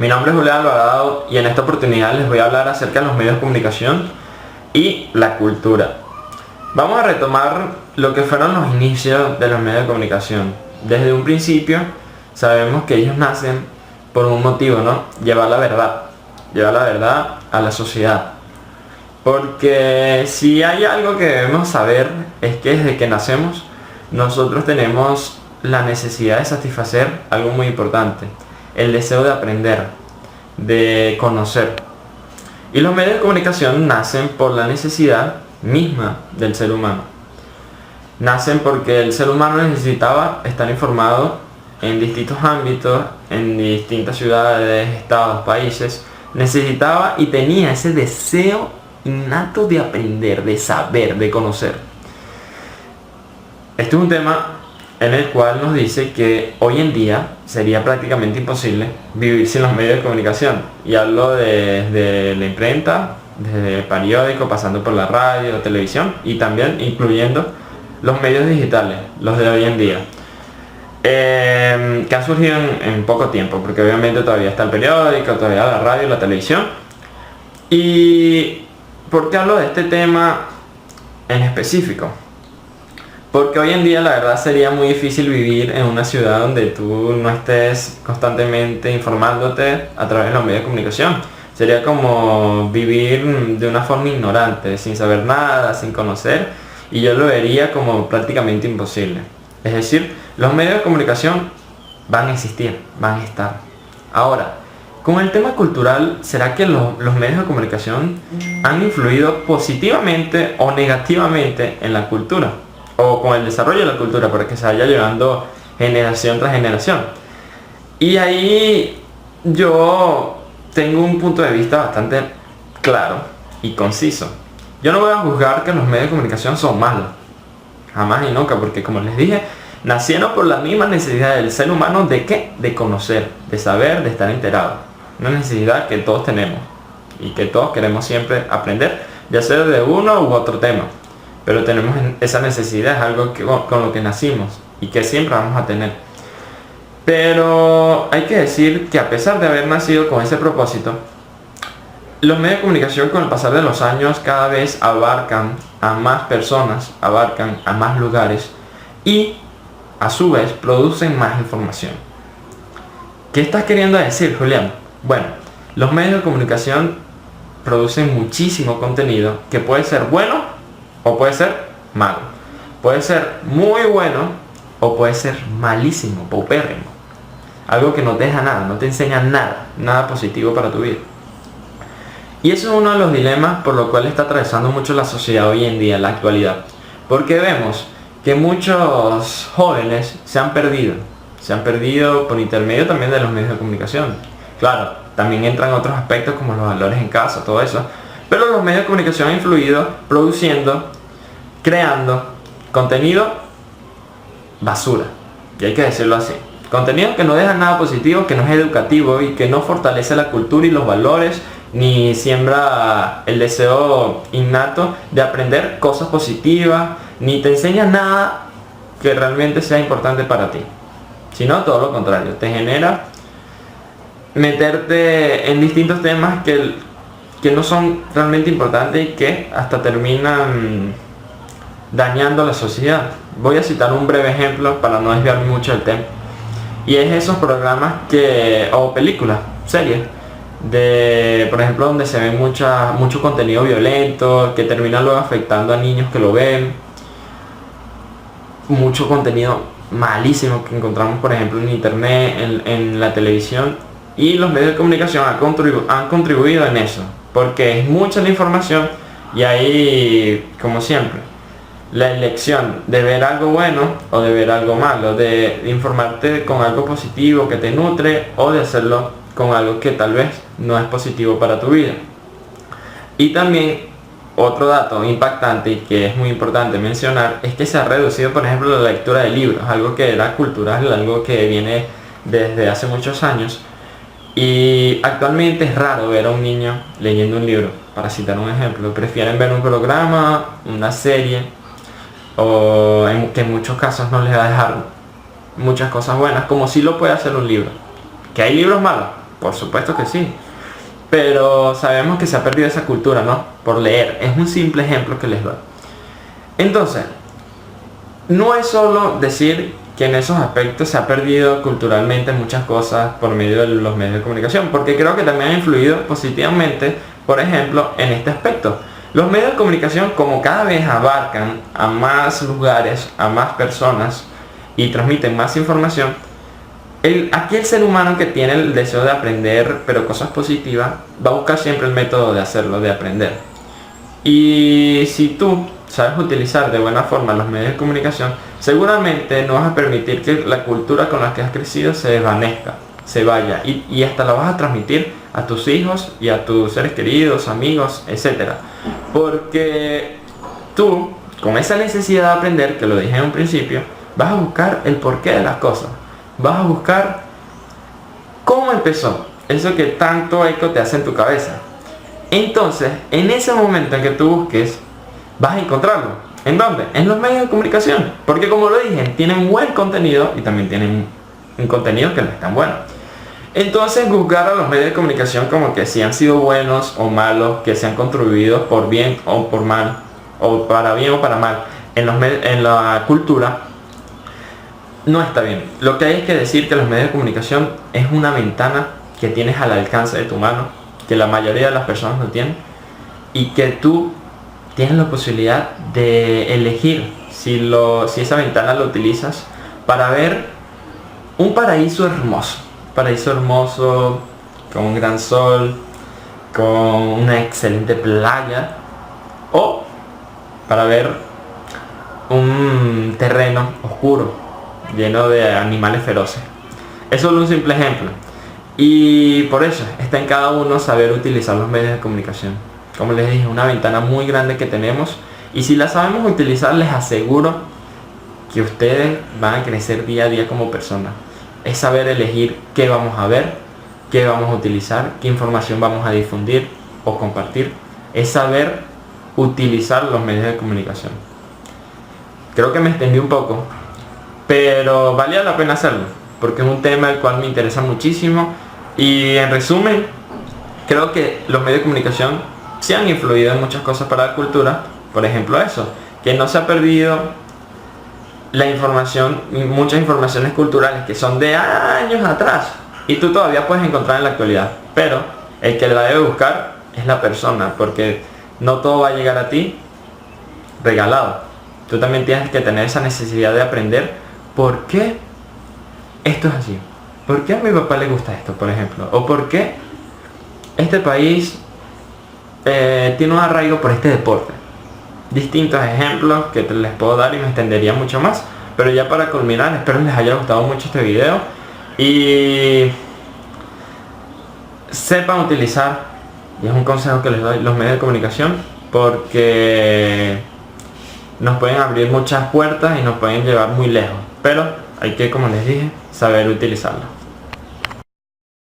Mi nombre es Julián Alvarado y en esta oportunidad les voy a hablar acerca de los medios de comunicación y la cultura. Vamos a retomar lo que fueron los inicios de los medios de comunicación. Desde un principio sabemos que ellos nacen por un motivo, ¿no? Llevar la verdad a la sociedad. Porque si hay algo que debemos saber es que desde que nacemos nosotros tenemos la necesidad de satisfacer algo muy importante, el deseo de aprender, de conocer. Y los medios de comunicación nacen por la necesidad misma del ser humano. Nacen porque el ser humano necesitaba estar informado en distintos ámbitos, en distintas ciudades, estados, países. Necesitaba y tenía ese deseo innato de aprender, de saber, de conocer. Este es un tema en el cual nos dice que hoy en día sería prácticamente imposible vivir sin los medios de comunicación. Y hablo desde la imprenta, desde el periódico, pasando por la radio, televisión y también incluyendo los medios digitales, los de hoy en día. Que han surgido en poco tiempo, porque obviamente todavía está el periódico, todavía la radio, la televisión. ¿Y por qué hablo de este tema en específico? Porque hoy en día la verdad sería muy difícil vivir en una ciudad donde tú no estés constantemente informándote a través de los medios de comunicación. Sería como vivir de una forma ignorante, sin saber nada, sin conocer, y yo lo vería como prácticamente imposible. Es decir, los medios de comunicación van a existir, van a estar. Ahora, con el tema cultural, ¿será que los medios de comunicación han influido positivamente o negativamente en la cultura? O con el desarrollo de la cultura, para que se vaya llevando generación tras generación. Y ahí yo tengo un punto de vista bastante claro y conciso. Yo no voy a juzgar que los medios de comunicación son malos, jamás y nunca, porque como les dije, nacieron por la misma necesidad del ser humano de ¿qué? De conocer, de saber, de estar enterado. Una necesidad que todos tenemos y que todos queremos siempre aprender, ya sea de uno u otro tema. Pero tenemos esa necesidad, es algo con lo que nacimos y que siempre vamos a tener. Pero hay que decir que a pesar de haber nacido con ese propósito, los medios de comunicación con el pasar de los años cada vez abarcan a más personas, abarcan a más lugares y a su vez producen más información. ¿Qué estás queriendo decir, Julián? Bueno, los medios de comunicación producen muchísimo contenido que puede ser bueno o puede ser malo. Puede ser muy bueno o puede ser malísimo, paupérrimo. Algo que no te deja nada, no te enseña nada positivo para tu vida. Y eso es uno de los dilemas por lo cual está atravesando mucho la sociedad hoy en día, en la actualidad. Porque vemos que muchos jóvenes se han perdido por intermedio también de los medios de comunicación. Claro, también entran otros aspectos como los valores en casa, todo eso. Pero los medios de comunicación han influido produciendo, creando contenido basura. Y hay que decirlo así. Contenido que no deja nada positivo, que no es educativo y que no fortalece la cultura y los valores, ni siembra el deseo innato de aprender cosas positivas, ni te enseña nada que realmente sea importante para ti. Sino todo lo contrario, te genera meterte en distintos temas que no son realmente importantes y que hasta terminan dañando a la sociedad. Voy a citar un breve ejemplo para no desviarme mucho del tema. Y es esos programas o películas, series, por ejemplo, donde se ve mucho contenido violento, que termina luego afectando a niños que lo ven. Mucho contenido malísimo que encontramos, por ejemplo, en internet, en la televisión. Y los medios de comunicación han contribuido en eso. Porque es mucha la información y ahí, como siempre, la elección de ver algo bueno o de ver algo malo, de informarte con algo positivo que te nutre o de hacerlo con algo que tal vez no es positivo para tu vida. Y también otro dato impactante y que es muy importante mencionar es que se ha reducido, por ejemplo, la lectura de libros, algo que era cultural, algo que viene desde hace muchos años. Y actualmente es raro ver a un niño leyendo un libro, para citar un ejemplo. Prefieren ver un programa, una serie, o que en muchos casos no les va a dejar muchas cosas buenas, como si lo puede hacer un libro. Que hay libros malos, Por supuesto que sí. Pero sabemos que se ha perdido esa cultura, ¿no? Por leer. Es un simple ejemplo que les doy. Entonces, no es solo decir que en esos aspectos se ha perdido culturalmente muchas cosas por medio de los medios de comunicación, porque creo que también ha influido positivamente, por ejemplo, en este aspecto. Los medios de comunicación, como cada vez abarcan a más lugares, a más personas y transmiten más información, aquí el ser humano que tiene el deseo de aprender, pero cosas positivas, va a buscar siempre el método de hacerlo, de aprender. Y si tú sabes utilizar de buena forma los medios de comunicación, seguramente no vas a permitir que la cultura con la que has crecido se desvanezca, se vaya, y hasta la vas a transmitir a tus hijos y a tus seres queridos, amigos, etcétera. Porque tú, con esa necesidad de aprender, que lo dije en un principio, vas a buscar el porqué de las cosas. Vas a buscar cómo empezó, eso que tanto eco te hace en tu cabeza. Entonces, en ese momento en que tú busques, vas a encontrarlo. ¿En dónde? En los medios de comunicación. Porque como lo dije, tienen buen contenido y también tienen un contenido que no es tan bueno. Entonces, juzgar a los medios de comunicación como que si han sido buenos o malos, que se han contribuido por bien o por mal, o para bien o para mal, en la cultura, no está bien. Lo que hay es que decir que los medios de comunicación es una ventana que tienes al alcance de tu mano, que la mayoría de las personas no tienen, y que tú tienes la posibilidad de elegir si esa ventana la utilizas para ver un paraíso hermoso, con un gran sol, con una excelente playa, o para ver un terreno oscuro lleno de animales feroces. Es solo un simple ejemplo, y por eso está en cada uno saber utilizar los medios de comunicación. Como les dije, una ventana muy grande que tenemos, y si la sabemos utilizar, les aseguro que ustedes van a crecer día a día como personas. Es saber elegir qué vamos a ver, qué vamos a utilizar, qué información vamos a difundir o compartir. Es saber utilizar los medios de comunicación. Creo que me extendí un poco, pero valía la pena hacerlo, porque es un tema el cual me interesa muchísimo. Y en resumen, creo que los medios de comunicación sí han influido en muchas cosas para la cultura. Por ejemplo, eso, que no se ha perdido la información, muchas informaciones culturales que son de años atrás y tú todavía puedes encontrar en la actualidad, pero el que la debe buscar es la persona, porque no todo va a llegar a ti regalado. Tú también tienes que tener esa necesidad de aprender por qué esto es así, por qué a mi papá le gusta esto, por ejemplo, o por qué este país tiene un arraigo por este deporte. Distintos ejemplos que les puedo dar y me extendería mucho más, pero ya para culminar, espero les haya gustado mucho este video y sepan utilizar, y es un consejo que les doy, los medios de comunicación, porque nos pueden abrir muchas puertas y nos pueden llevar muy lejos, pero hay que, como les dije, saber utilizarlos.